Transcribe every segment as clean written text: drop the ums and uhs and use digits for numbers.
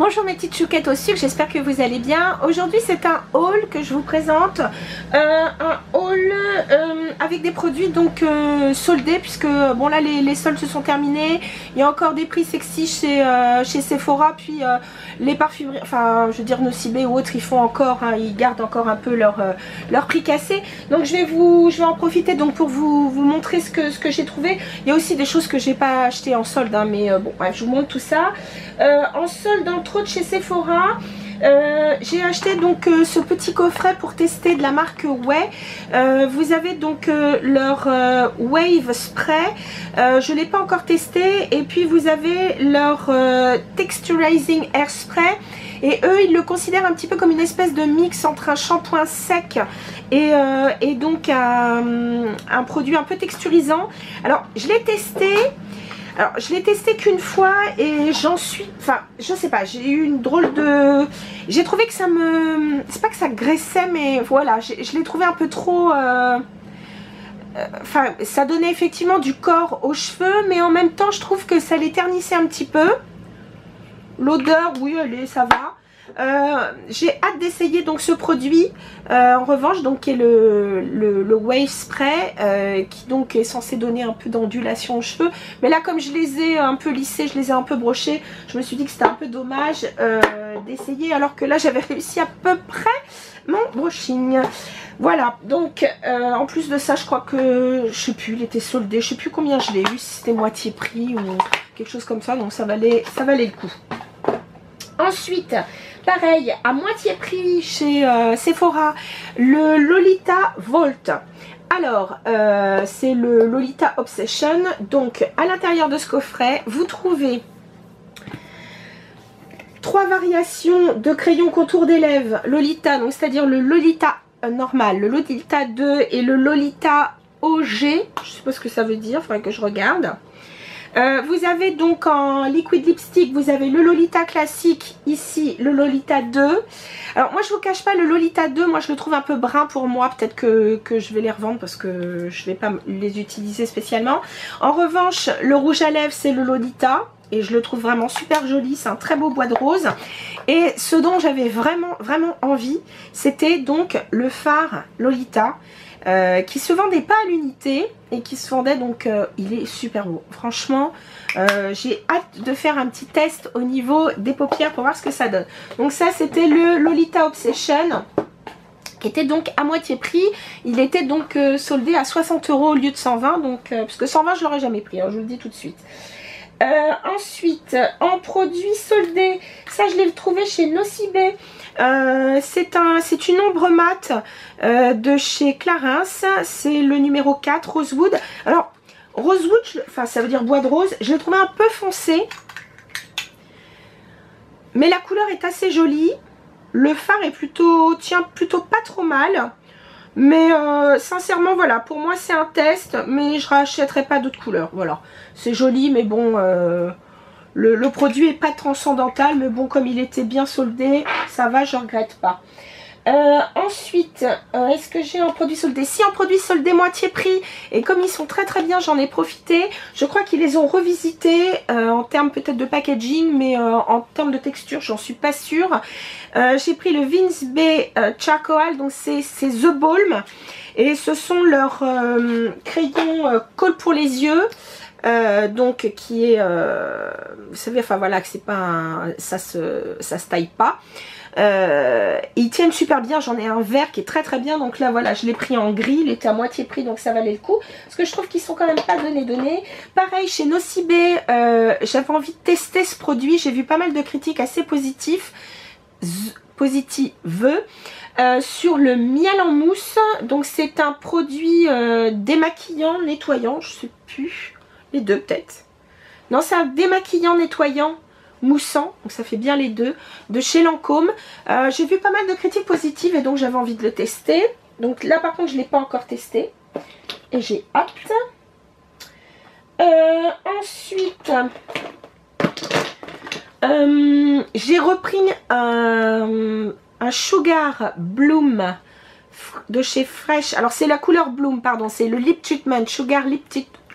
Bonjour mes petites chouquettes au sucre, j'espère que vous allez bien. Aujourd'hui c'est un haul que je vous présente, un haul avec des produits donc soldés, puisque bon là les soldes se sont terminés. Il y a encore des prix sexy chez Sephora, puis les parfumeries, enfin je veux dire Nocibé ou autres, ils font encore, hein, ils gardent encore un peu leur prix cassé. Donc je vais en profiter donc pour vous montrer ce que j'ai trouvé. Il y a aussi des choses que j'ai pas acheté en solde, hein, mais bon bref, je vous montre tout ça. En solde entre autres chez Sephora, j'ai acheté donc ce petit coffret pour tester de la marque Way. Vous avez donc leur Wave Spray, je ne l'ai pas encore testé, et puis vous avez leur Texturizing Air Spray, et eux ils le considèrent un petit peu comme une espèce de mix entre un shampoing sec et donc un produit un peu texturisant. Alors je l'ai testé. Alors je l'ai testé qu'une fois et j'en suis, enfin je sais pas, j'ai eu une drôle de, j'ai trouvé que ça me, c'est pas que ça graissait, mais voilà, je l'ai trouvé un peu trop, enfin ça donnait effectivement du corps aux cheveux, mais en même temps je trouve que ça les ternissait un petit peu. L'odeur, oui, ça va. J'ai hâte d'essayer donc ce produit en revanche, donc qui est le Wave Spray, qui donc est censé donner un peu d'ondulation aux cheveux, mais là comme je les ai un peu lissés, je les ai un peu brochés, je me suis dit que c'était un peu dommage d'essayer, alors que là j'avais réussi à peu près mon brushing. Voilà, donc en plus de ça, je crois que je sais plus, il était soldé, je sais plus combien je l'ai eu, si c'était moitié prix ou quelque chose comme ça, donc ça valait le coup. Ensuite, pareil, à moitié prix chez Sephora, le Lolita Volt. Alors, c'est le Lolita Obsession. Donc, à l'intérieur de ce coffret, vous trouvez 3 variations de crayon contour des lèvres Lolita, donc c'est-à-dire le Lolita normal, le Lolita 2 et le Lolita OG. Je sais pas ce que ça veut dire, il faudrait que je regarde. Vous avez donc en liquid lipstick, vous avez le Lolita classique, ici le Lolita 2. Alors moi je vous cache pas, le Lolita 2, moi je le trouve un peu brun pour moi, peut-être que je vais les revendre parce que je vais pas les utiliser spécialement. En revanche, le rouge à lèvres c'est le Lolita et je le trouve vraiment super joli, c'est un très beau bois de rose. Et ce dont j'avais vraiment envie, c'était donc le fard Lolita. Qui se vendait pas à l'unité et qui se vendait donc il est super beau, franchement. J'ai hâte de faire un petit test au niveau des paupières pour voir ce que ça donne. Donc ça c'était le Lolita Obsession qui était donc à moitié prix. Il était donc soldé à 60 € au lieu de 120, donc parce que 120 je l'aurais jamais pris, hein, je vous le dis tout de suite. Ensuite, en produit soldé, ça je l'ai trouvé chez Nocibé. C'est une ombre mate de chez Clarins. C'est le numéro 4, Rosewood. Alors, Rosewood, enfin ça veut dire bois de rose. Je l'ai trouvé un peu foncé, mais la couleur est assez jolie. Le fard est plutôt, tient plutôt pas trop mal. Mais sincèrement voilà, pour moi c'est un test, mais je rachèterai pas d'autres couleurs. Voilà, c'est joli, mais bon, le produit est pas transcendantal, mais bon, comme il était bien soldé, ça va, je regrette pas. Ensuite, est-ce que j'ai un produit soldé? Si, un produit soldé moitié prix, et comme ils sont très bien, j'en ai profité. Je crois qu'ils les ont revisités en termes peut-être de packaging, mais en termes de texture j'en suis pas sûre. J'ai pris le Vince Bay Charcoal, donc c'est The Balm, et ce sont leurs crayons colle pour les yeux. Donc qui est vous savez, enfin voilà, que c'est pas ça se taille pas. Ils tiennent super bien, j'en ai un vert qui est très bien, donc là voilà, je l'ai pris en gris, il était à moitié prix, donc ça valait le coup, parce que je trouve qu'ils sont quand même pas donnés. Pareil chez Nocibé, j'avais envie de tester ce produit, j'ai vu pas mal de critiques assez positives sur le miel en mousse. Donc c'est un produit démaquillant, nettoyant, je sais plus, les deux peut-être. Non, c'est un démaquillant, nettoyant, moussant, donc ça fait bien les deux, de chez Lancôme. J'ai vu pas mal de critiques positives et donc j'avais envie de le tester. Donc là par contre je ne l'ai pas encore testé et j'ai hâte. Ensuite, j'ai repris un Sugar Bloom de chez Fresh. Alors c'est la couleur Bloom, pardon, c'est le Lip Treatment, Sugar Lip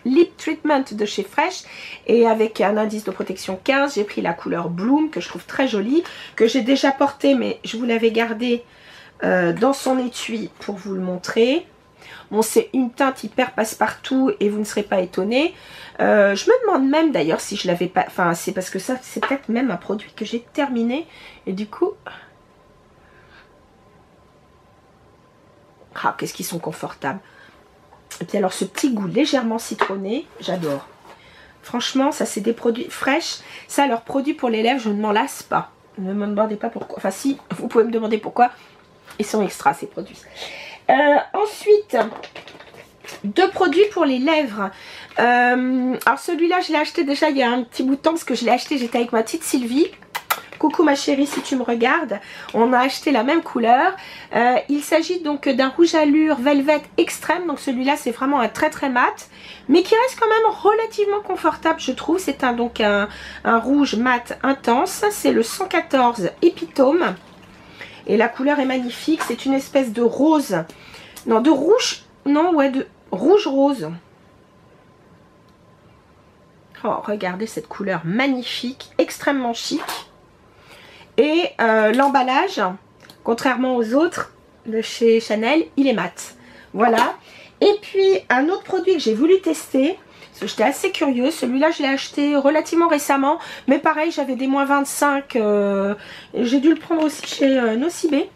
Lip Treatment de chez Fresh. Et avec un indice de protection 15, j'ai pris la couleur Bloom, que je trouve très jolie, que j'ai déjà portée, mais je vous l'avais gardée dans son étui pour vous le montrer. Bon, c'est une teinte hyper passe-partout et vous ne serez pas étonnés. Je me demande même d'ailleurs si je l'avais pas... Enfin, c'est parce que ça, c'est peut-être même un produit que j'ai terminé. Et du coup... Ah, qu'est-ce qu'ils sont confortables. Et puis alors, ce petit goût légèrement citronné, j'adore. Franchement, ça, c'est des produits Fresh. Ça, leurs produits pour les lèvres, je ne m'en lasse pas. Ne me demandez pas pourquoi. Enfin, si, vous pouvez me demander pourquoi. Ils sont extra, ces produits. Ensuite, 2 produits pour les lèvres. Alors celui-là, je l'ai acheté déjà il y a un petit bout de temps parce que je l'ai acheté, j'étais avec ma petite Sylvie. Coucou ma chérie, si tu me regardes. On a acheté la même couleur. Il s'agit donc d'un rouge à lure Velvet Extrême. Donc celui-là, c'est vraiment un très très mat, mais qui reste quand même relativement confortable, je trouve. C'est donc un rouge mat intense. C'est le 114 Epitome. Et la couleur est magnifique. C'est une espèce de rose. Non, de rouge. Non, ouais, de rouge rose. Oh, regardez cette couleur magnifique. Extrêmement chic. Et l'emballage, contrairement aux autres de chez Chanel, il est mat. Voilà. Et puis, un autre produit que j'ai voulu tester. Parce que j'étais assez curieuse. Celui-là, je l'ai acheté relativement récemment. Mais pareil, j'avais des moins 25. J'ai dû le prendre aussi chez Nocibé.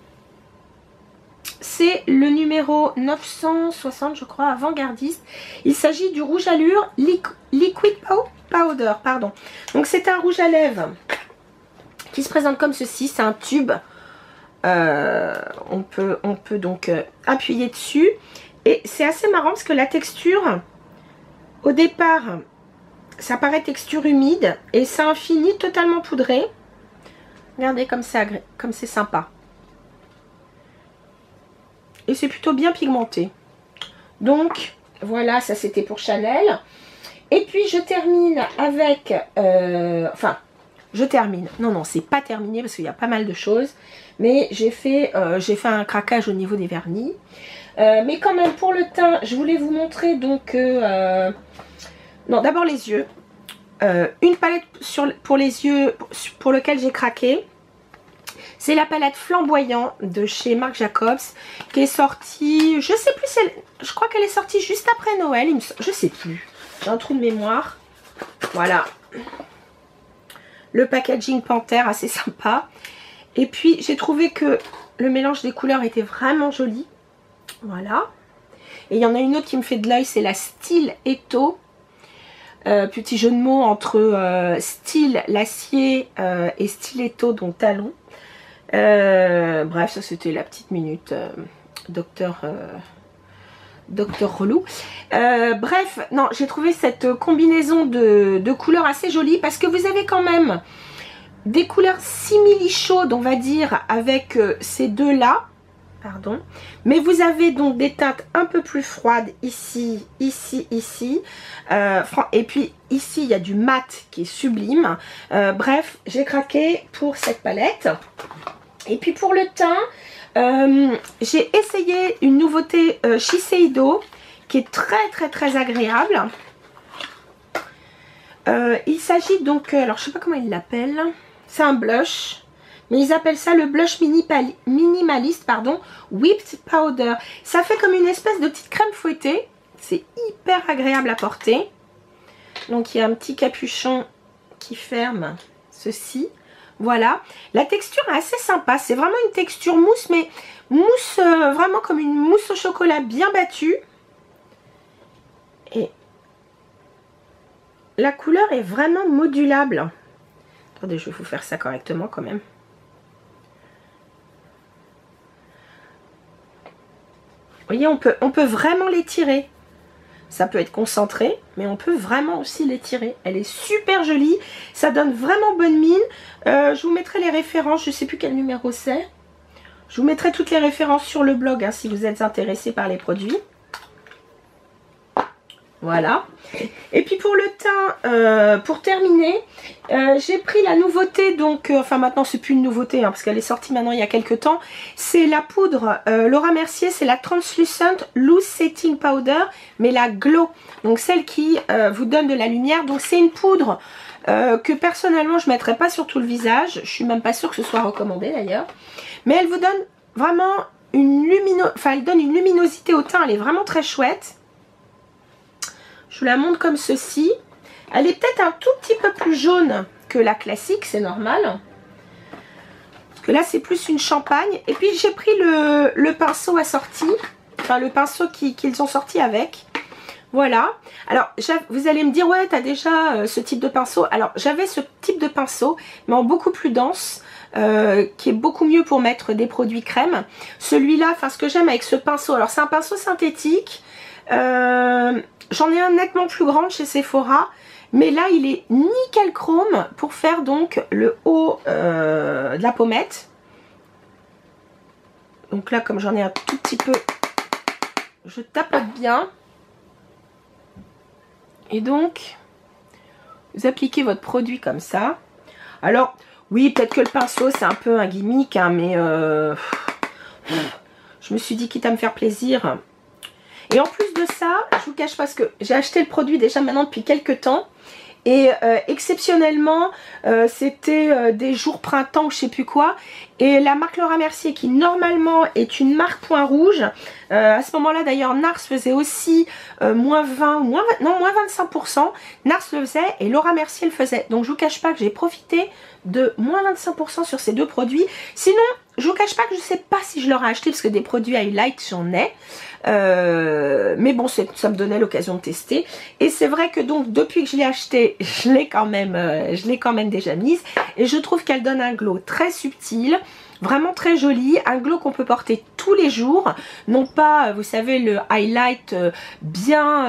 C'est le numéro 960, je crois, avant-gardiste. Il s'agit du rouge à lure Liquid Powder. Pardon. Donc, c'est un rouge à lèvres qui se présente comme ceci. C'est un tube. On peut donc appuyer dessus. Et c'est assez marrant parce que la texture... Au départ, ça paraît texture humide et ça finit totalement poudré. Regardez comme c'est sympa. Et c'est plutôt bien pigmenté. Donc, voilà, ça c'était pour Chanel. Et puis, je termine avec... je termine. Non, c'est pas terminé parce qu'il y a pas mal de choses. Mais j'ai fait un craquage au niveau des vernis. Mais quand même, pour le teint, je voulais vous montrer donc... non, d'abord les yeux. Une palette pour les yeux pour lequel j'ai craqué. C'est la palette Flamboyant de chez Marc Jacobs qui est sortie, je sais plus, je crois qu'elle est sortie juste après Noël. Je sais plus. J'ai un trou de mémoire. Voilà. Le packaging Panthère, assez sympa. Et puis, j'ai trouvé que le mélange des couleurs était vraiment joli. Voilà. Et il y en a une autre qui me fait de l'œil, c'est la Style Eto. Petit jeu de mots entre style, l'acier et stiletto, donc talon. Bref, ça c'était la petite minute docteur relou. Bref, non, j'ai trouvé cette combinaison de couleurs assez jolie parce que vous avez quand même des couleurs simili chaudes, on va dire, avec ces deux-là. Pardon. Mais vous avez donc des teintes un peu plus froides ici, ici, ici. Et puis ici, il y a du mat qui est sublime. Bref, j'ai craqué pour cette palette. Et puis pour le teint, j'ai essayé une nouveauté Shiseido qui est très, très, très agréable. Il s'agit donc, alors je ne sais pas comment ils l'appellent. C'est un blush. Mais ils appellent ça le blush minimaliste, pardon, Whipped Powder. Ça fait comme une espèce de petite crème fouettée. C'est hyper agréable à porter. Donc il y a un petit capuchon qui ferme ceci. Voilà. La texture est assez sympa. C'est vraiment une texture mousse, mais mousse vraiment comme une mousse au chocolat bien battue. Et la couleur est vraiment modulable. Attendez, je vais vous faire ça correctement quand même. Vous voyez, on peut vraiment l'étirer. Ça peut être concentré, mais on peut vraiment aussi l'étirer. Elle est super jolie. Ça donne vraiment bonne mine. Je vous mettrai les références. Je ne sais plus quel numéro c'est. Je vous mettrai toutes les références sur le blog hein, si vous êtes intéressés par les produits. Voilà. Et puis pour le teint, pour terminer, j'ai pris la nouveauté, donc, enfin maintenant c'est plus une nouveauté, hein, parce qu'elle est sortie maintenant il y a quelques temps. C'est la poudre Laura Mercier, c'est la Translucent Loose Setting Powder, mais la Glow. Donc celle qui vous donne de la lumière. Donc c'est une poudre que personnellement je ne mettrai pas sur tout le visage. Je suis même pas sûre que ce soit recommandé d'ailleurs. Mais elle vous donne vraiment elle donne une luminosité au teint, elle est vraiment très chouette. Je vous la montre comme ceci. Elle est peut-être un tout petit peu plus jaune que la classique, c'est normal. Parce que là, c'est plus une champagne. Et puis, j'ai pris le pinceau assorti. Enfin, le pinceau qu'ils ont sorti avec. Voilà. Alors, vous allez me dire, ouais, t'as déjà ce type de pinceau. Alors, j'avais ce type de pinceau, mais en beaucoup plus dense. Qui est beaucoup mieux pour mettre des produits crème. Celui-là, enfin, ce que j'aime avec ce pinceau, alors c'est un pinceau synthétique. J'en ai un nettement plus grand de chez Sephora, mais là il est nickel chrome pour faire donc le haut de la pommette. Donc là, comme j'en ai un tout petit peu, je tapote bien. Et donc, vous appliquez votre produit comme ça. Alors, oui, peut-être que le pinceau c'est un peu un gimmick, hein, mais je me suis dit, quitte à me faire plaisir. Et en plus de ça, je vous cache pas, parce que j'ai acheté le produit déjà maintenant depuis quelques temps. Et exceptionnellement, c'était des jours printemps ou je sais plus quoi. Et la marque Laura Mercier, qui normalement est une marque point rouge, à ce moment-là d'ailleurs, Nars faisait aussi moins 20, moins 25%. Nars le faisait et Laura Mercier le faisait. Donc je vous cache pas que j'ai profité de moins 25% sur ces deux produits. Sinon, je vous cache pas que je sais pas si je leur ai acheté, parce que des produits highlight j'en ai. Mais bon, ça me donnait l'occasion de tester. Et c'est vrai que donc depuis que je l'ai acheté, je l'ai quand même déjà mise. Et je trouve qu'elle donne un glow très subtil. Vraiment très joli, un glow qu'on peut porter tous les jours, non pas, vous savez, le highlight bien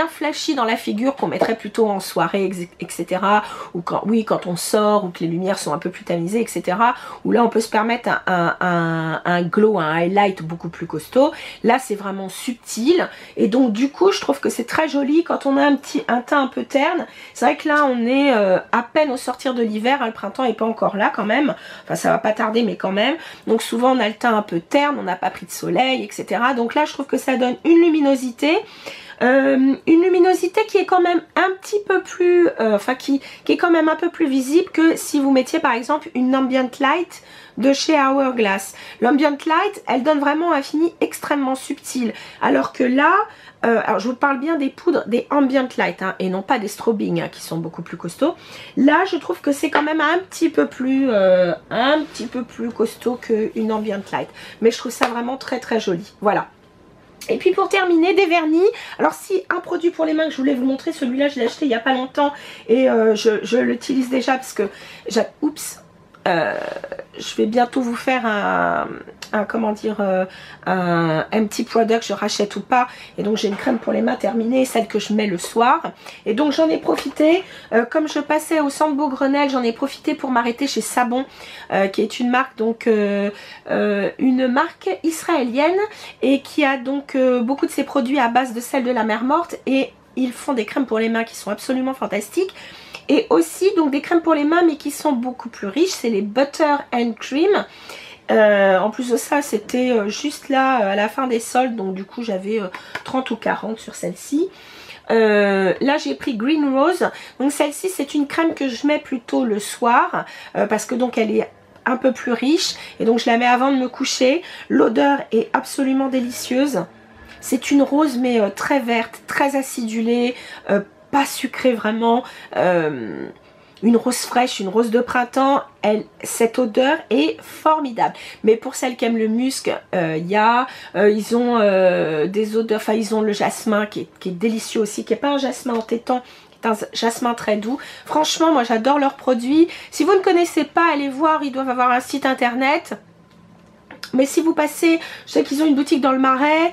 flashy dans la figure qu'on mettrait plutôt en soirée, etc. Ou quand on sort, ou que les lumières sont un peu plus tamisées, etc. Où là on peut se permettre un glow, un highlight beaucoup plus costaud. Là c'est vraiment subtil, et donc du coup je trouve que c'est très joli quand on a un teint un peu terne. C'est vrai que là on est à peine au sortir de l'hiver, hein, le printemps n'est pas encore là quand même, enfin ça va pas tarder, mais quand même. Donc souvent on a le teint un peu terne, on n'a pas pris de soleil, etc. Donc là je trouve que ça donne une luminosité qui est quand même un petit peu plus, qui est quand même un peu plus visible que si vous mettiez par exemple une Ambient Light de chez Hourglass. L'Ambient Light, elle donne vraiment un fini extrêmement subtil, alors que là, alors je vous parle bien des poudres, des Ambient Light, hein, et non pas des strobing, hein, qui sont beaucoup plus costauds. Là, je trouve que c'est quand même un petit peu plus costaud qu'une Ambient Light. Mais je trouve ça vraiment très très joli. Voilà. Et puis pour terminer, des vernis. Alors si un produit pour les mains que je voulais vous montrer, celui-là je l'ai acheté il n'y a pas longtemps et je l'utilise déjà parce que je vais bientôt vous faire un petit product, je rachète ou pas. Et donc j'ai une crème pour les mains terminée, celle que je mets le soir. Et donc j'en ai profité, comme je passais au centre Beaugrenelle, j'en ai profité pour m'arrêter chez Sabon, qui est une marque, donc une marque israélienne, et qui a donc beaucoup de ses produits à base de sel de la mer morte, et ils font des crèmes pour les mains qui sont absolument fantastiques. Et aussi donc des crèmes pour les mains, mais qui sont beaucoup plus riches, c'est les Butter and Cream. En plus de ça, c'était juste là à la fin des soldes, donc du coup j'avais 30 ou 40 sur celle-ci. Là j'ai pris Green Rose, donc celle-ci c'est une crème que je mets plutôt le soir, parce que donc elle est un peu plus riche, et donc je la mets avant de me coucher. L'odeur est absolument délicieuse. C'est une rose mais très verte, très acidulée, pas sucrée vraiment, une rose fraîche, une rose de printemps. Cette odeur est formidable. Mais pour celles qui aiment le musc, ils ont des odeurs, enfin ils ont le jasmin qui est délicieux aussi, qui n'est pas un jasmin entêtant, qui est un jasmin très doux. Franchement, moi j'adore leurs produits. Si vous ne connaissez pas, allez voir, ils doivent avoir un site internet. Mais si vous passez, je sais qu'ils ont une boutique dans le Marais,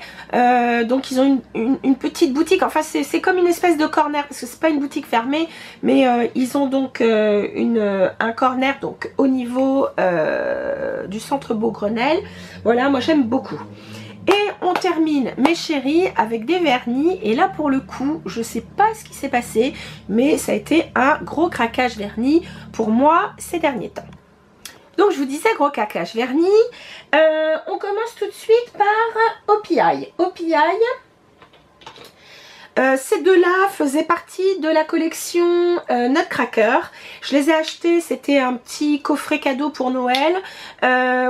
donc ils ont une petite boutique, enfin c'est comme une espèce de corner, parce que c'est pas une boutique fermée, mais ils ont donc un corner donc au niveau du centre Beaugrenelle. Voilà, moi j'aime beaucoup. Et on termine mes chéris avec des vernis. Et là pour le coup, je sais pas ce qui s'est passé, mais ça a été un gros craquage vernis pour moi ces derniers temps. Donc je vous disais gros craquage vernis. On commence tout de suite par OPI. OPI. Ces deux-là faisaient partie de la collection Nutcracker. Je les ai achetés, c'était un petit coffret cadeau pour Noël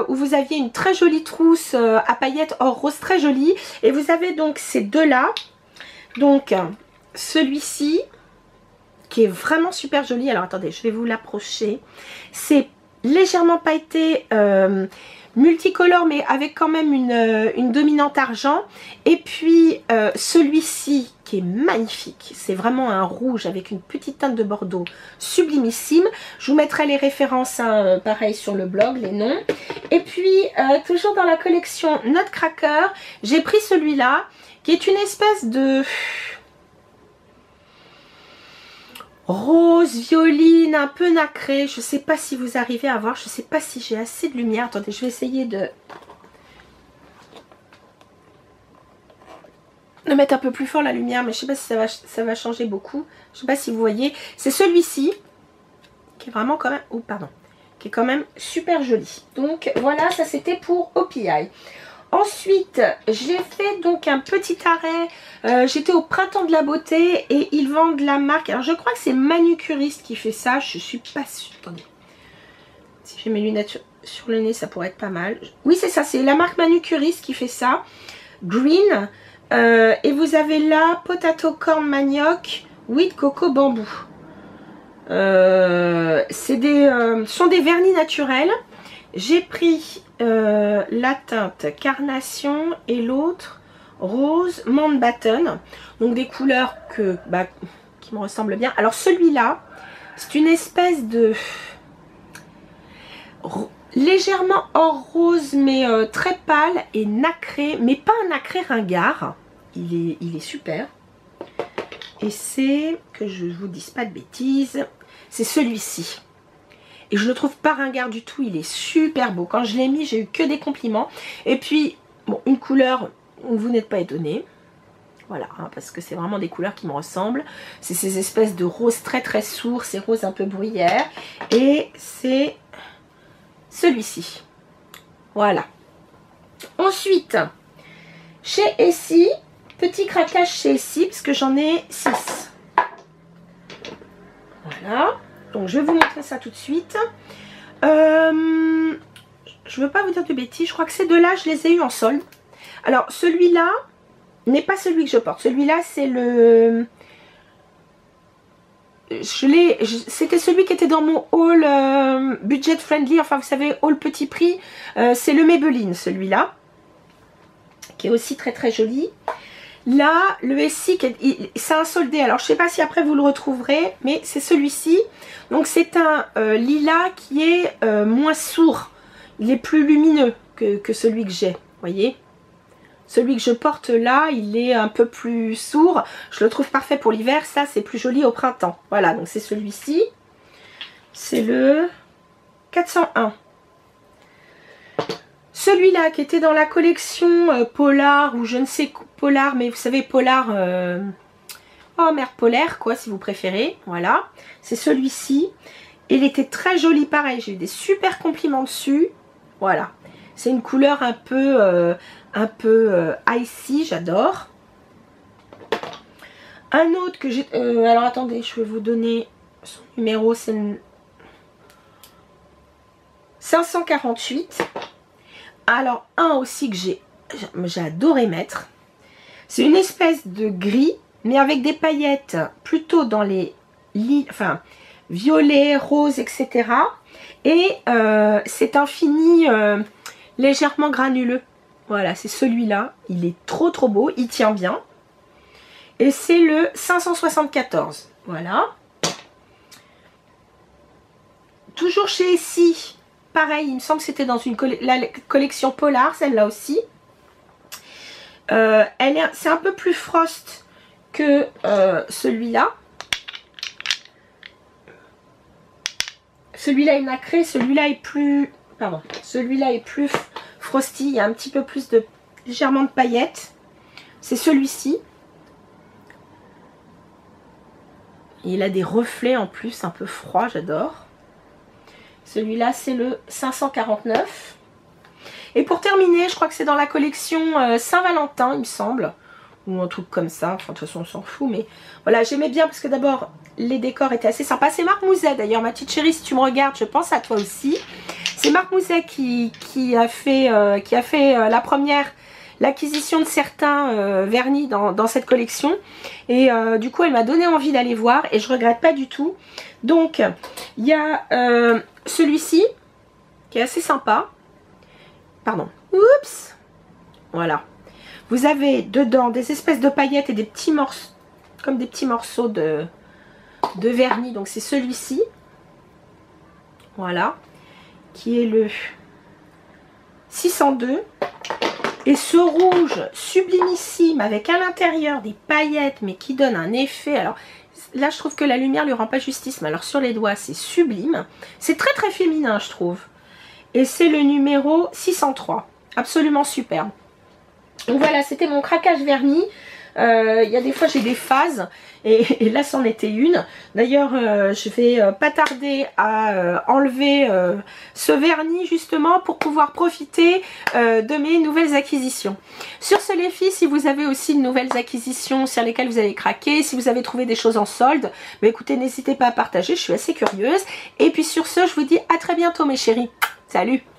où vous aviez une très jolie trousse à paillettes or rose, très jolie. Et vous avez donc ces deux-là. Donc celui-ci qui est vraiment super joli. Alors attendez, je vais vous l'approcher. C'est légèrement pailleté, multicolore mais avec quand même une dominante argent. Et puis celui-ci qui est magnifique, c'est vraiment un rouge avec une petite teinte de bordeaux sublimissime. Je vous mettrai les références hein, pareil sur le blog, les noms. Et puis toujours dans la collection Nutcracker, j'ai pris celui-là qui est une espèce de rose, violine, un peu nacré. Je sais pas si vous arrivez à voir, je sais pas si j'ai assez de lumière. Attendez, je vais essayer de mettre un peu plus fort la lumière, mais je sais pas si ça va changer beaucoup. Je sais pas si vous voyez. C'est celui-ci qui est vraiment quand même, oh pardon, qui est quand même super joli. Donc voilà, ça c'était pour OPI. Ensuite, j'ai fait donc un petit arrêt. J'étais au Printemps de la Beauté et ils vendent la marque. Alors je crois que c'est Manucuriste qui fait ça. Je suis pas sûre. Attendez. Si j'ai mes lunettes sur le nez, ça pourrait être pas mal. Oui, c'est ça. C'est la marque Manucuriste qui fait ça. Green. Et vous avez là Potato Corn Manioc with Coco Bambou. Sont des vernis naturels. J'ai pris la teinte Carnation et l'autre Rose Mountbatten. Donc des couleurs qui me ressemblent bien. Alors celui-là, c'est une espèce de légèrement or rose mais très pâle et nacré. Mais pas un nacré ringard. Il est super. Et c'est, que je vous dise pas de bêtises, c'est celui-ci. Et je le trouve pas ringard du tout, il est super beau. Quand je l'ai mis, j'ai eu que des compliments. Et puis, bon, une couleur, vous n'êtes pas étonnés. Voilà, hein, parce que c'est vraiment des couleurs qui me ressemblent. C'est ces espèces de roses très très sourds, ces roses un peu bruyères. Et c'est celui-ci. Voilà. Ensuite, chez Essie, petit craquage chez Essie, parce que j'en ai 6. Voilà. Donc je vais vous montrer ça tout de suite. Je ne veux pas vous dire de bêtises. Je crois que ces deux-là, je les ai eu en solde. Alors celui-là n'est pas celui que je porte. Celui-là, c'est le... C'était celui qui était dans mon haul budget friendly. Enfin, vous savez, haul petit prix. C'est le Maybelline, celui-là. Qui est aussi très très joli. Là, le Essie, c'est un soldé. Alors, je ne sais pas si après vous le retrouverez, mais c'est celui-ci. Donc, c'est un lilas qui est moins sourd. Il est plus lumineux que celui que j'ai. Vous voyez? Celui que je porte là, il est un peu plus sourd. Je le trouve parfait pour l'hiver. Ça, c'est plus joli au printemps. Voilà, donc c'est celui-ci. C'est le 401. Celui-là qui était dans la collection Polar ou je ne sais Polar, mais vous savez Polar, oh merde, polaire quoi si vous préférez, voilà. C'est celui-ci. Il était très joli pareil, j'ai eu des super compliments dessus, voilà. C'est une couleur un peu icy, j'adore. Un autre que j'ai, alors attendez, je vais vous donner son numéro, c'est 548. Alors, un aussi que j'ai adoré mettre. C'est une espèce de gris, mais avec des paillettes plutôt dans les violet, rose, etc. Et c'est un fini légèrement granuleux. Voilà, c'est celui-là. Il est trop trop beau, il tient bien. Et c'est le 574. Voilà. Toujours chez Essie. Pareil, il me semble que c'était dans la collection Polar, celle-là aussi. C'est un peu plus frost que celui-là. Celui-là est nacré, celui-là est plus... Pardon. Celui-là est plus frosty, il y a un petit peu plus de légèrement de paillettes. C'est celui-ci. Il a des reflets en plus, un peu froid, j'adore. Celui-là, c'est le 549. Et pour terminer, je crois que c'est dans la collection Saint-Valentin, il me semble. Ou un truc comme ça. Enfin, de toute façon, on s'en fout. Mais voilà, j'aimais bien parce que d'abord, les décors étaient assez sympas. C'est Marc Mouzet, d'ailleurs, ma petite chérie, si tu me regardes, je pense à toi aussi. C'est Marc Mouzet qui a fait la première... l'acquisition de certains vernis dans cette collection. Et du coup, elle m'a donné envie d'aller voir. Et je regrette pas du tout. Donc, il y a celui-ci qui est assez sympa. Pardon. Oups. Voilà. Vous avez dedans des espèces de paillettes et des petits morceaux, comme des petits morceaux de vernis. Donc c'est celui-ci. Voilà. Qui est le 602. Et ce rouge sublimissime avec à l'intérieur des paillettes mais qui donne un effet. Alors là je trouve que la lumière lui rend pas justice. Mais alors sur les doigts c'est sublime. C'est très très féminin je trouve. Et c'est le numéro 603. Absolument superbe. Donc voilà, c'était mon craquage vernis. Il y a des fois j'ai des phases et là c'en était une. D'ailleurs je vais pas tarder à enlever ce vernis justement pour pouvoir profiter de mes nouvelles acquisitions. Sur ce les filles, si vous avez aussi de nouvelles acquisitions sur lesquelles vous avez craqué, si vous avez trouvé des choses en solde, bah écoutez, n'hésitez pas à partager, je suis assez curieuse. Et puis sur ce, je vous dis à très bientôt mes chéris. Salut!